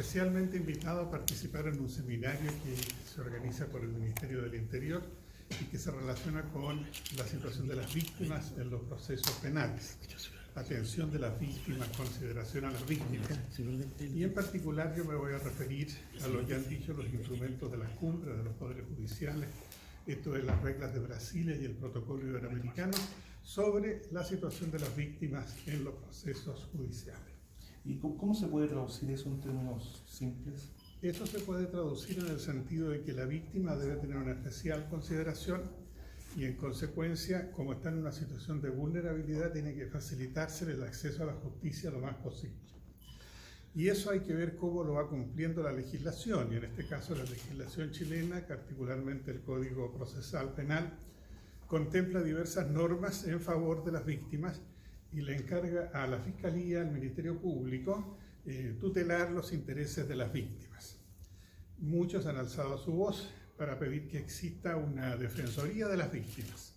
especialmente invitado a participar en un seminario que se organiza por el Ministerio del Interior y que se relaciona con la situación de las víctimas en los procesos penales. Atención de las víctimas, consideración a las víctimas. Y en particular yo me voy a referir a lo que han dicho los instrumentos de las cumbres, de los poderes judiciales, esto de las reglas de Brasil y el protocolo iberoamericano, sobre la situación de las víctimas en los procesos judiciales. ¿Y cómo se puede traducir eso en términos simples? Eso se puede traducir en el sentido de que la víctima debe tener una especial consideración y en consecuencia, como está en una situación de vulnerabilidad, tiene que facilitarse el acceso a la justicia lo más posible. Y eso hay que ver cómo lo va cumpliendo la legislación, y en este caso la legislación chilena, particularmente el Código Procesal Penal, contempla diversas normas en favor de las víctimas y le encarga a la Fiscalía, al Ministerio Público, tutelar los intereses de las víctimas. Muchos han alzado su voz para pedir que exista una defensoría de las víctimas,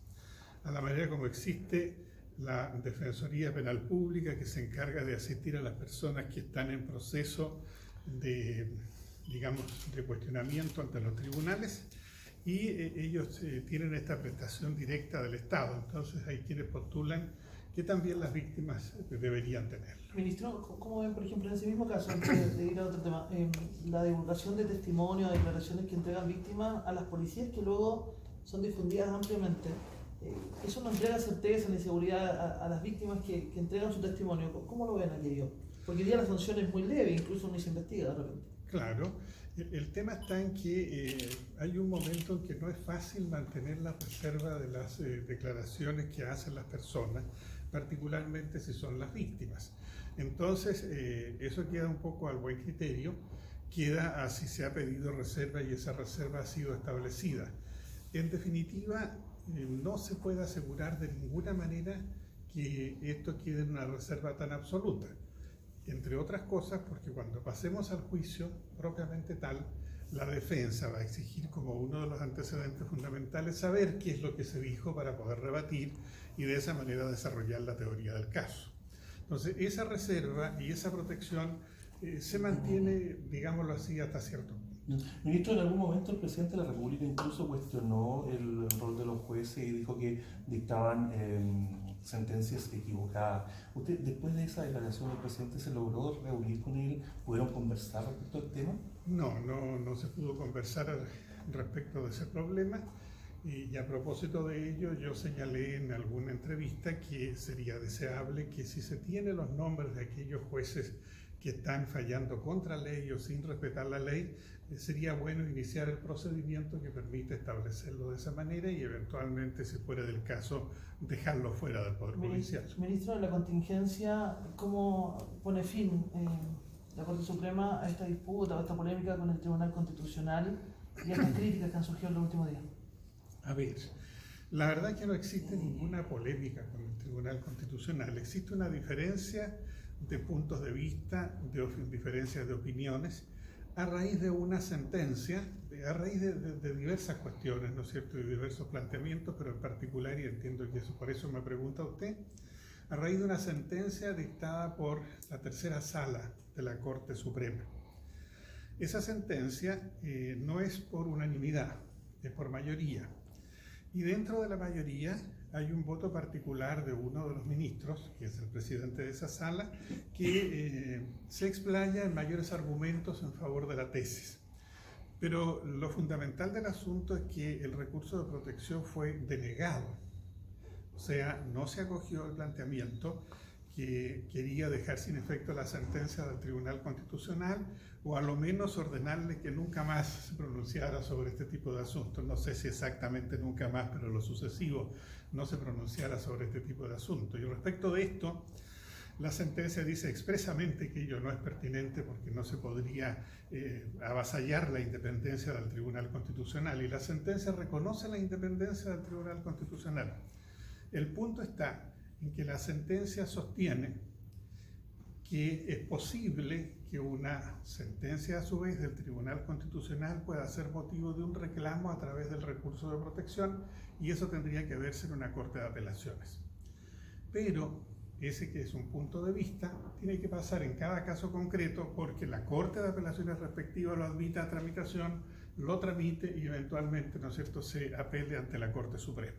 a la manera como existe la Defensoría Penal Pública, que se encarga de asistir a las personas que están en proceso de, digamos, de cuestionamiento ante los tribunales, y ellos tienen esta prestación directa del Estado. Entonces hay quienes postulan que también las víctimas deberían tener. Ministro, ¿cómo ven, por ejemplo, en ese mismo caso, antes de ir a otro tema, la divulgación de testimonios, declaraciones que entregan víctimas a las policías que luego son difundidas ampliamente? ¿Eso no entrega certeza ni seguridad a las víctimas que entregan su testimonio? ¿Cómo lo ven aquello? Porque hoy día la sanción es muy leve, incluso ni se investiga de repente. Claro, el tema está en que hay un momento en que no es fácil mantener la reserva de las declaraciones que hacen las personas, particularmente si son las víctimas. Entonces, eso queda un poco al buen criterio, queda así se ha pedido reserva y esa reserva ha sido establecida. En definitiva, no se puede asegurar de ninguna manera que esto quede en una reserva tan absoluta. Entre otras cosas, porque cuando pasemos al juicio propiamente tal, la defensa va a exigir como uno de los antecedentes fundamentales saber qué es lo que se dijo para poder rebatir y de esa manera desarrollar la teoría del caso. Entonces, esa reserva y esa protección se mantiene, digámoslo así, hasta cierto punto. Ministro, en algún momento el presidente de la República incluso cuestionó el rol de los jueces y dijo que dictaban sentencias equivocadas. ¿Usted, después de esa declaración del presidente, se logró reunir con él? ¿Pudieron conversar respecto al tema? No se pudo conversar respecto de ese problema. Y a propósito de ello, yo señalé en alguna entrevista que sería deseable que si se tienen los nombres de aquellos jueces que están fallando contra ley o sin respetar la ley, sería bueno iniciar el procedimiento que permite establecerlo de esa manera y eventualmente, si fuera del caso, dejarlo fuera del Poder Judicial. Ministro, de la contingencia, ¿cómo pone fin la Corte Suprema a esta disputa, a esta polémica con el Tribunal Constitucional y a estas críticas que han surgido en los últimos días? A ver, la verdad es que no existe ninguna polémica con el Tribunal Constitucional. Existe una diferencia de puntos de vista, diferencias de opiniones, a raíz de una sentencia, a raíz de diversas cuestiones, ¿no es cierto?, de diversos planteamientos, pero en particular, y entiendo que eso, por eso me pregunta usted, a raíz de una sentencia dictada por la tercera sala de la Corte Suprema. Esa sentencia no es por unanimidad, es por mayoría. Y dentro de la mayoría hay un voto particular de uno de los ministros, que es el presidente de esa sala, que se explaya en mayores argumentos en favor de la tesis. Pero lo fundamental del asunto es que el recurso de protección fue denegado. O sea, no se acogió el planteamiento que quería dejar sin efecto la sentencia del Tribunal Constitucional, o a lo menos ordenarle que nunca más se pronunciara sobre este tipo de asuntos. No sé si exactamente nunca más, pero lo sucesivo no se pronunciara sobre este tipo de asuntos. Y respecto de esto, la sentencia dice expresamente que ello no es pertinente porque no se podría avasallar la independencia del Tribunal Constitucional, y la sentencia reconoce la independencia del Tribunal Constitucional. El punto está en que la sentencia sostiene que es posible que una sentencia a su vez del Tribunal Constitucional pueda ser motivo de un reclamo a través del recurso de protección, y eso tendría que verse en una Corte de Apelaciones. Pero ese que es un punto de vista, tiene que pasar en cada caso concreto porque la Corte de Apelaciones respectiva lo admita a tramitación, lo tramite y eventualmente, ¿no es cierto?, se apele ante la Corte Suprema.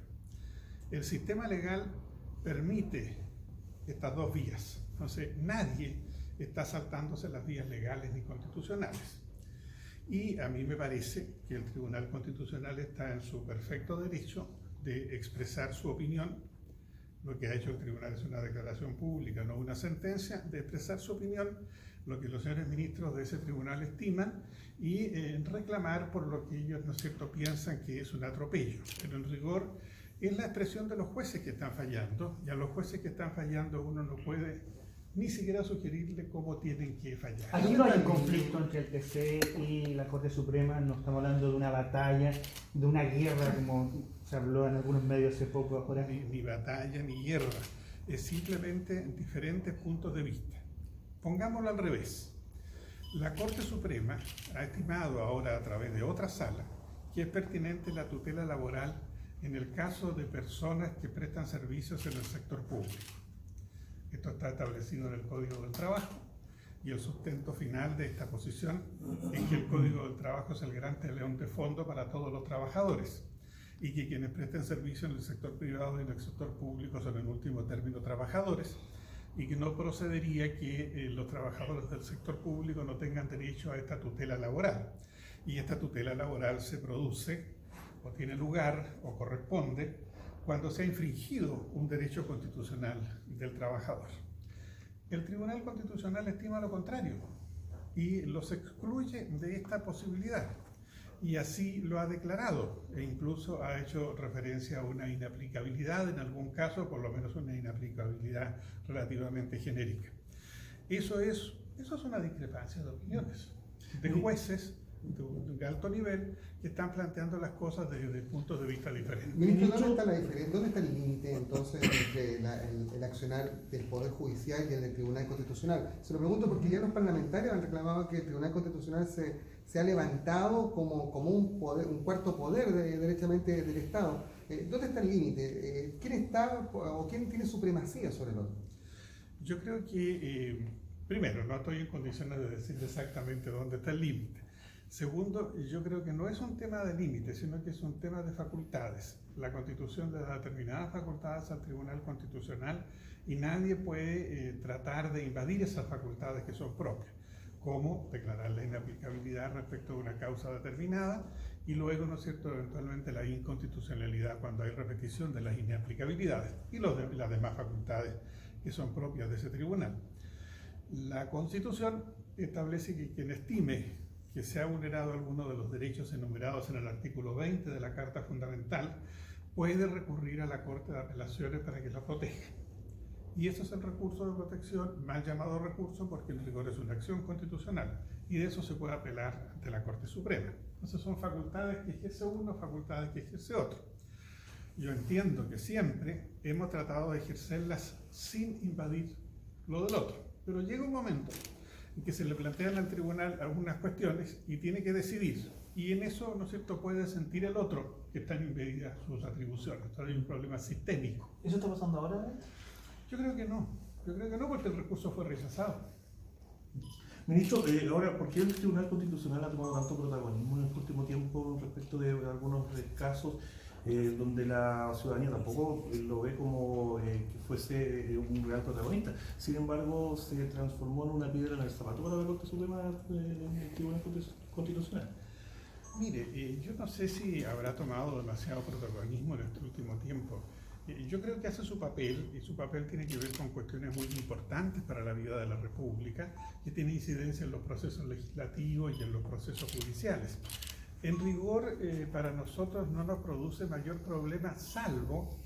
El sistema legal permite estas dos vías, entonces nadie está saltándose las vías legales ni constitucionales. Y a mí me parece que el Tribunal Constitucional está en su perfecto derecho de expresar su opinión. Lo que ha hecho el tribunal es una declaración pública, no una sentencia, de expresar su opinión, lo que los señores ministros de ese tribunal estiman y reclamar por lo que ellos, ¿no es cierto?, piensan que es un atropello. Pero en rigor es la expresión de los jueces que están fallando, y a los jueces que están fallando uno no puede ni siquiera sugerirle cómo tienen que fallar. Aquí no hay un conflicto entre el TC y la Corte Suprema, no estamos hablando de una batalla, de una guerra, como se habló en algunos medios hace poco ahora. Ni batalla ni guerra, es simplemente diferentes puntos de vista. Pongámoslo al revés. La Corte Suprema ha estimado ahora a través de otra sala que es pertinente la tutela laboral en el caso de personas que prestan servicios en el sector público. Esto está establecido en el Código del Trabajo y el sustento final de esta posición es que el Código del Trabajo es el gran león de fondo para todos los trabajadores y que quienes presten servicio en el sector privado y en el sector público son en último término trabajadores y que no procedería que los trabajadores del sector público no tengan derecho a esta tutela laboral. Y esta tutela laboral se produce o tiene lugar o corresponde cuando se ha infringido un derecho constitucional del trabajador. El Tribunal Constitucional estima lo contrario y los excluye de esta posibilidad. Y así lo ha declarado e incluso ha hecho referencia a una inaplicabilidad, en algún caso, por lo menos una inaplicabilidad relativamente genérica. Eso es una discrepancia de opiniones de jueces de un alto nivel que están planteando las cosas desde puntos de vista diferentes. Ministro, ¿dónde está la diferencia? ¿Dónde está el límite entonces entre el accionar del Poder Judicial y el del Tribunal Constitucional? Se lo pregunto porque ya los parlamentarios han reclamado que el Tribunal Constitucional se ha levantado como un cuarto poder derechamente del Estado. ¿Dónde está el límite? ¿Quién está o quién tiene supremacía sobre el otro? Yo creo que, primero, no estoy en condiciones de decir exactamente dónde está el límite. Segundo, yo creo que no es un tema de límites, sino que es un tema de facultades. La Constitución le da determinadas facultades al Tribunal Constitucional y nadie puede tratar de invadir esas facultades que son propias, como declarar la inaplicabilidad respecto de una causa determinada y luego, ¿no es cierto?, eventualmente la inconstitucionalidad cuando hay repetición de las inaplicabilidades y las demás facultades que son propias de ese tribunal. La Constitución establece que quien estime que se ha vulnerado alguno de los derechos enumerados en el artículo 20 de la Carta Fundamental, puede recurrir a la Corte de Apelaciones para que la proteja. Y ese es el recurso de protección, mal llamado recurso, porque en rigor es una acción constitucional, y de eso se puede apelar ante la Corte Suprema. Entonces son facultades que ejerce uno, facultades que ejerce otro. Yo entiendo que siempre hemos tratado de ejercerlas sin invadir lo del otro, pero llega un momento en que se le plantean al tribunal algunas cuestiones y tiene que decidir. Y en eso, ¿no es cierto?, puede sentir el otro que están impedidas sus atribuciones. Entonces hay un problema sistémico. ¿Eso está pasando ahora? Yo creo que no. Yo creo que no, porque el recurso fue rechazado. Ministro, ahora, ¿por qué el Tribunal Constitucional ha tomado tanto protagonismo en el último tiempo respecto de algunos casos donde la ciudadanía tampoco lo ve como que fuese un gran protagonista? Sin embargo, se transformó en una piedra en el zapato para la Corte Suprema del Tribunal Constitucional. Mire, yo no sé si habrá tomado demasiado protagonismo en este último tiempo. Yo creo que hace su papel, y su papel tiene que ver con cuestiones muy importantes para la vida de la República, que tiene incidencia en los procesos legislativos y en los procesos judiciales. En rigor, para nosotros no nos produce mayor problema, salvo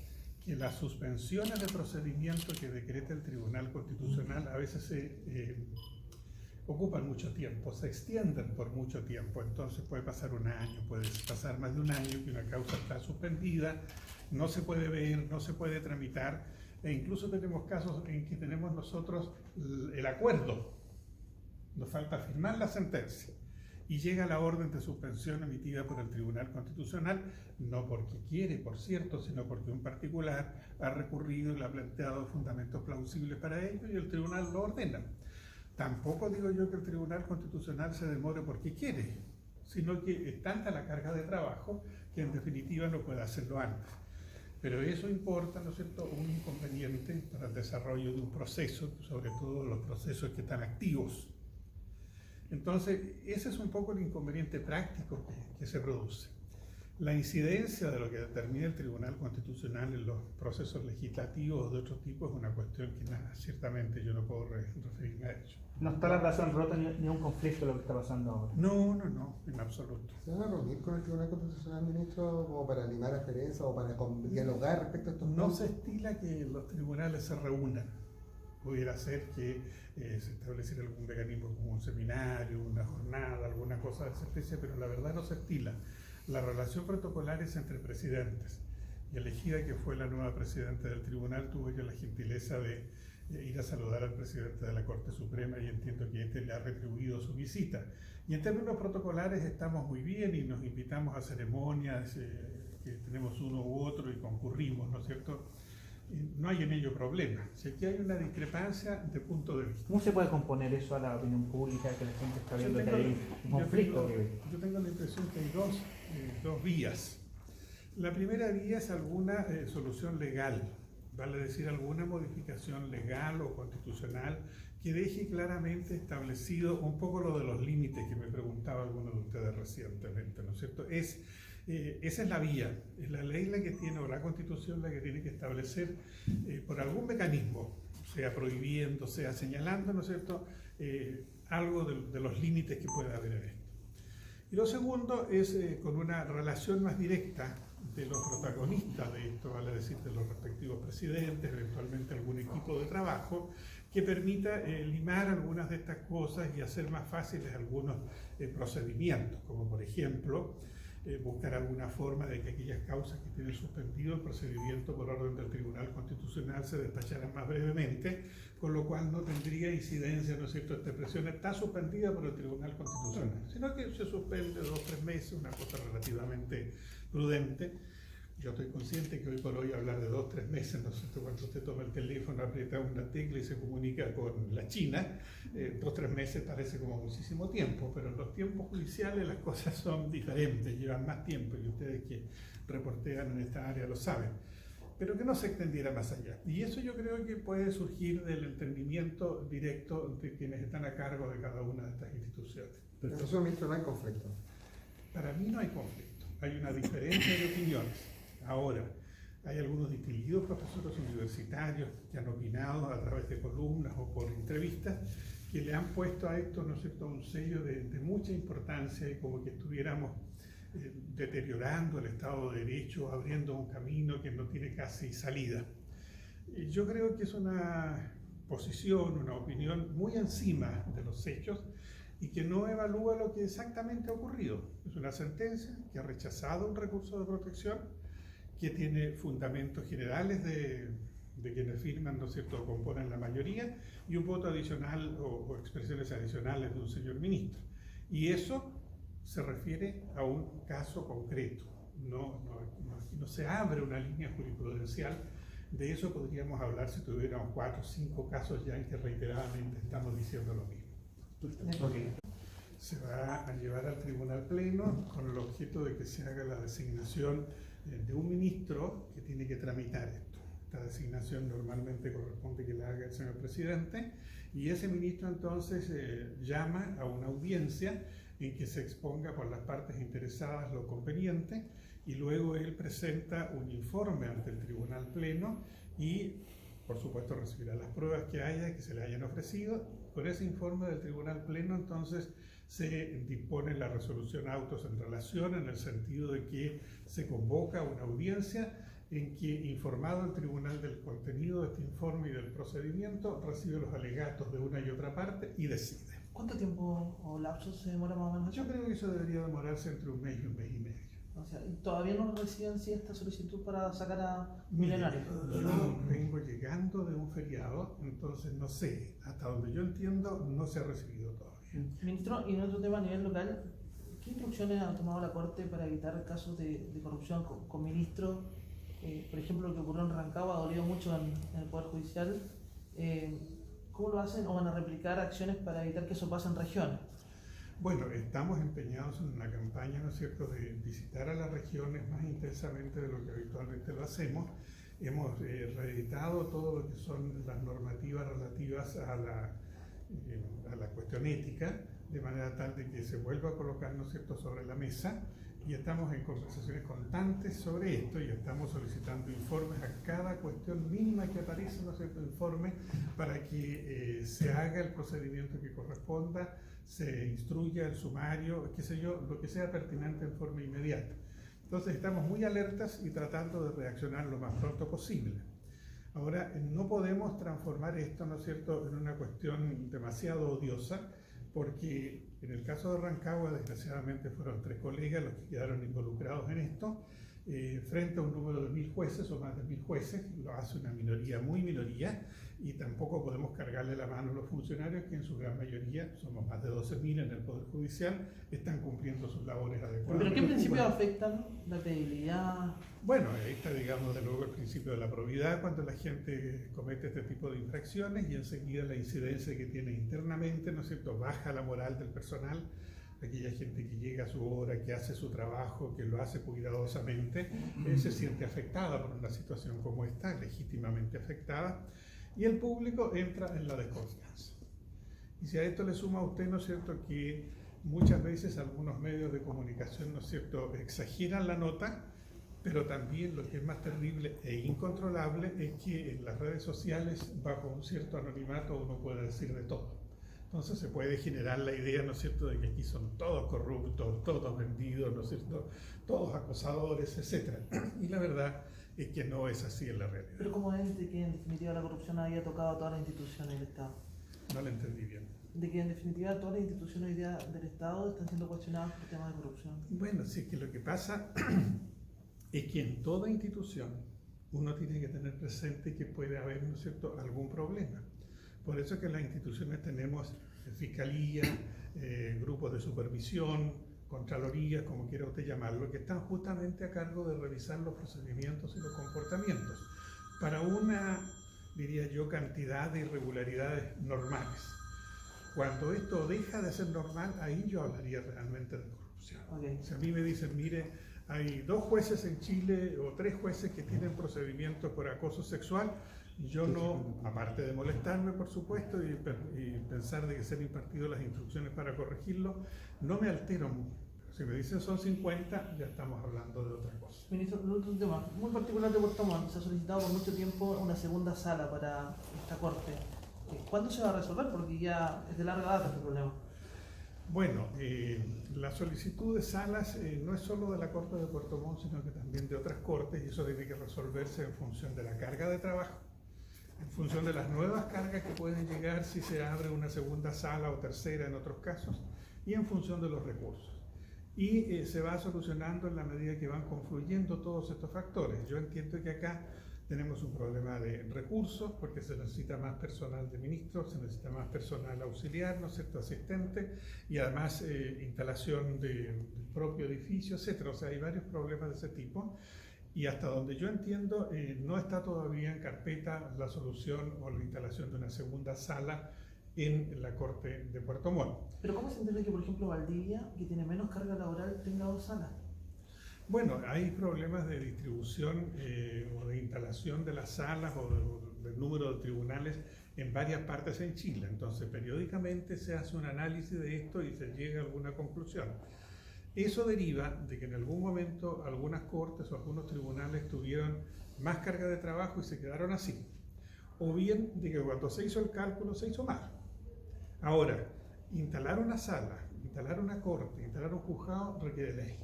que las suspensiones de procedimiento que decreta el Tribunal Constitucional a veces ocupan mucho tiempo, se extienden por mucho tiempo. Entonces puede pasar un año, puede pasar más de un año que una causa está suspendida, no se puede ver, no se puede tramitar, e incluso tenemos casos en que tenemos nosotros el acuerdo, nos falta firmar la sentencia. y llega la orden de suspensión emitida por el Tribunal Constitucional, no porque quiere, por cierto, sino porque un particular ha recurrido y le ha planteado fundamentos plausibles para ello y el tribunal lo ordena. Tampoco digo yo que el Tribunal Constitucional se demore porque quiere, sino que es tanta la carga de trabajo que en definitiva no puede hacerlo antes. Pero eso importa, ¿no es cierto?, un inconveniente para el desarrollo de un proceso, sobre todo los procesos que están activos. Entonces, ese es un poco el inconveniente práctico que se produce. La incidencia de lo que determina el Tribunal Constitucional en los procesos legislativos de otro tipo es una cuestión que ciertamente yo no puedo referirme a ello. No está la relación rota ni un conflicto lo que está pasando ahora. No, en absoluto. ¿Se van a reunir con el Tribunal Constitucional, ministro, como para limar asperezas o para dialogar respecto a estos No puntos? se estila que los tribunales se reúnan. Pudiera ser que se estableciera algún mecanismo como un seminario, una jornada, alguna cosa de esa especie, pero la verdad no se estila. La relación protocolar es entre presidentes. Y elegida que fue la nueva presidenta del tribunal, tuve yo la gentileza de ir a saludar al presidente de la Corte Suprema y entiendo que este le ha retribuido su visita. Y en términos protocolares estamos muy bien y nos invitamos a ceremonias, que tenemos uno u otro y concurrimos, ¿no es cierto? No hay en ello problema. Si aquí hay una discrepancia de punto de vista. ¿Cómo se puede componer eso a la opinión pública, que la gente está viendo que hay un conflicto? Yo tengo la impresión que hay dos vías. La primera vía es alguna solución legal, vale decir, alguna modificación legal o constitucional que deje claramente establecido un poco lo de los límites que me preguntaba alguno de ustedes recientemente, ¿no es cierto? Esa es la vía, es la ley la que tiene, o la Constitución la que tiene que establecer por algún mecanismo, sea prohibiendo, sea señalando, ¿no es cierto?, algo de los límites que pueda haber en esto. Y lo segundo es con una relación más directa de los protagonistas de esto, vale decir, de los respectivos presidentes, eventualmente algún equipo de trabajo, que permita limar algunas de estas cosas y hacer más fáciles algunos procedimientos, como por ejemplo, buscar alguna forma de que aquellas causas que tienen suspendido el procedimiento por orden del Tribunal Constitucional se despacharan más brevemente, con lo cual no tendría incidencia, ¿no es cierto?, esta expresión está suspendida por el Tribunal Constitucional, sino que se suspende 2 o 3 meses, una cosa relativamente prudente. Yo estoy consciente que hoy por hoy hablar de 2 o 3 meses, ¿no es cierto?, cuando usted toma el teléfono, aprieta una tecla y se comunica con la China, 2 o 3 meses parece como muchísimo tiempo, pero en los tiempos judiciales las cosas son diferentes, llevan más tiempo y ustedes que reportean en esta área lo saben, pero que no se extendiera más allá. Y eso yo creo que puede surgir del entendimiento directo de quienes están a cargo de cada una de estas instituciones. Entonces, ministro, no hay conflicto. Para mí no hay conflicto, hay una diferencia de opiniones. Ahora, hay algunos distinguidos profesores universitarios que han opinado a través de columnas o por entrevistas que le han puesto a esto, ¿no es cierto?, un sello de mucha importancia y como que estuviéramos deteriorando el Estado de Derecho, abriendo un camino que no tiene casi salida. Yo creo que es una posición, una opinión muy encima de los hechos y que no evalúa lo que exactamente ha ocurrido. Es una sentencia que ha rechazado un recurso de protección, que tiene fundamentos generales de quienes firman, ¿no es cierto?, o componen la mayoría, y un voto adicional o expresiones adicionales de un señor ministro. Y eso se refiere a un caso concreto, no se abre una línea jurisprudencial. De eso podríamos hablar si tuviéramos 4 o 5 casos ya en que reiteradamente estamos diciendo lo mismo. Okay. Se va a llevar al Tribunal Pleno con el objeto de que se haga la designación de un ministro que tiene que tramitar esto. Esta designación normalmente corresponde que la haga el señor presidente y ese ministro entonces llama a una audiencia en que se exponga por las partes interesadas lo conveniente y luego él presenta un informe ante el Tribunal Pleno y por supuesto recibirá las pruebas que se le hayan ofrecido. Con ese informe del Tribunal Pleno entonces se dispone la resolución autos en relación en el sentido de que se convoca una audiencia en que, informado el tribunal del contenido de este informe y del procedimiento, recibe los alegatos de una y otra parte y decide. ¿Cuánto tiempo o lapso se demora más o menos? Yo creo que eso debería demorarse entre 1 mes y 1 mes y medio. O sea, todavía no reciben si esta solicitud para sacar a Milenario. Yo vengo llegando de un feriado, entonces no sé, hasta donde yo entiendo no se ha recibido todavía. Ministro, y en otro tema a nivel local, ¿Qué instrucciones ha tomado la Corte para evitar casos de corrupción con ministros? Por ejemplo, lo que ocurrió en Rancagua ha dolido mucho en el Poder Judicial. ¿Cómo lo hacen o van a replicar acciones para evitar que eso pase en regiones? Bueno, estamos empeñados en una campaña, ¿no es cierto?, de visitar a las regiones más intensamente de lo que habitualmente lo hacemos. Hemos reeditado todo lo que son las normativas relativas a la cuestión ética, de manera tal de que se vuelva a colocar, ¿no es cierto?, sobre la mesa, y estamos en conversaciones constantes sobre esto y estamos solicitando informes a cada cuestión mínima que aparece, ¿no es cierto?, informe para que se haga el procedimiento que corresponda, se instruya el sumario, qué sé yo, lo que sea pertinente en forma inmediata. Entonces estamos muy alertas y tratando de reaccionar lo más pronto posible. Ahora, no podemos transformar esto, ¿no es cierto?, en una cuestión demasiado odiosa, porque en el caso de Rancagua, desgraciadamente, fueron 3 colegas los que quedaron involucrados en esto, frente a un número de 1000 jueces o más de 1000 jueces, lo hace una minoría, muy minoría, y tampoco podemos cargarle la mano a los funcionarios que en su gran mayoría, somos más de 12.000 en el Poder Judicial, están cumpliendo sus labores adecuadamente. ¿Pero qué principios afectan la credibilidad? Bueno, ahí está, digamos, de nuevo el principio de la probidad cuando la gente comete este tipo de infracciones y enseguida la incidencia que tiene internamente, ¿no es cierto?, baja la moral del personal, aquella gente que llega a su hora, que hace su trabajo, que lo hace cuidadosamente, se siente afectada por una situación como esta, legítimamente afectada, y el público entra en la desconfianza. Y si a esto le suma a usted, ¿no es cierto?, que muchas veces algunos medios de comunicación, ¿no es cierto?, exageran la nota, pero también lo que es más terrible e incontrolable es que en las redes sociales, bajo un cierto anonimato, uno puede decir de todo. Entonces se puede generar la idea, ¿no es cierto?, de que aquí son todos corruptos, todos vendidos, ¿no es cierto?, todos acosadores, etc. Y la verdad es que no es así en la realidad. Pero ¿cómo es de que en definitiva la corrupción haya tocado a todas las instituciones del Estado? No lo entendí bien. De que en definitiva todas las instituciones hoy día del Estado están siendo cuestionadas por temas de corrupción. Bueno, sí, que lo que pasa es que en toda institución uno tiene que tener presente que puede haber, ¿no es cierto?, algún problema. Por eso es que en las instituciones tenemos fiscalía, grupos de supervisión, contralorías, como quiera usted llamarlo, que están justamente a cargo de revisar los procedimientos y los comportamientos para una, diría yo, cantidad de irregularidades normales. Cuando esto deja de ser normal, ahí yo hablaría realmente de corrupción. Okay. Si a mí me dicen, mire, hay 2 jueces en Chile o 3 jueces que tienen procedimientos por acoso sexual, yo no, aparte de molestarme, por supuesto, y pensar de que se han impartido las instrucciones para corregirlo, no me altero mucho. Si me dicen son 50, ya estamos hablando de otra cosa. Ministro, otro tema muy particular de Puerto Montt, se ha solicitado por mucho tiempo una segunda sala para esta corte. ¿Cuándo se va a resolver? Porque ya es de larga data este problema. Bueno, la solicitud de salas no es solo de la Corte de Puerto Montt, sino que también de otras cortes, y eso tiene que resolverse en función de la carga de trabajo, en función de las nuevas cargas que pueden llegar si se abre una segunda sala o tercera en otros casos, y en función de los recursos. Y se va solucionando en la medida que van confluyendo todos estos factores. Yo entiendo que acá tenemos un problema de recursos, porque se necesita más personal de ministros, se necesita más personal auxiliar, ¿no es cierto?, asistente, y además instalación del propio edificio, etc. O sea, hay varios problemas de ese tipo. Y hasta donde yo entiendo, no está todavía en carpeta la solución o la instalación de una segunda sala en la Corte de Puerto Montt. Pero ¿cómo se entiende que, por ejemplo, Valdivia, que tiene menos carga laboral, tenga 2 salas? Bueno, hay problemas de distribución o de instalación de las salas o del número de tribunales en varias partes en Chile. Entonces, periódicamente se hace un análisis de esto y se llega a alguna conclusión. Eso deriva de que en algún momento algunas cortes o algunos tribunales tuvieron más carga de trabajo y se quedaron así. O bien de que cuando se hizo el cálculo se hizo mal. Ahora, instalar una sala, instalar una corte, instalar un juzgado requiere ley.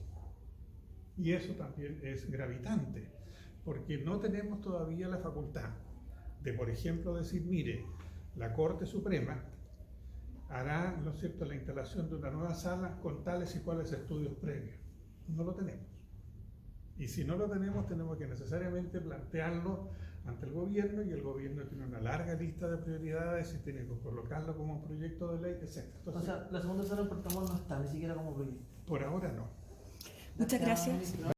Y eso también es gravitante, porque no tenemos todavía la facultad de, por ejemplo, decir, mire, la Corte Suprema hará, ¿no es cierto?, la instalación de una nueva sala con tales y cuales estudios previos. No lo tenemos. Y si no lo tenemos, tenemos que necesariamente plantearlo ante el gobierno y el gobierno tiene una larga lista de prioridades y tiene que colocarlo como proyecto de ley, etc. O Entonces, sea, la segunda sala del portamón no está ni siquiera como proyecto. por ahora no. Muchas gracias. Ministro.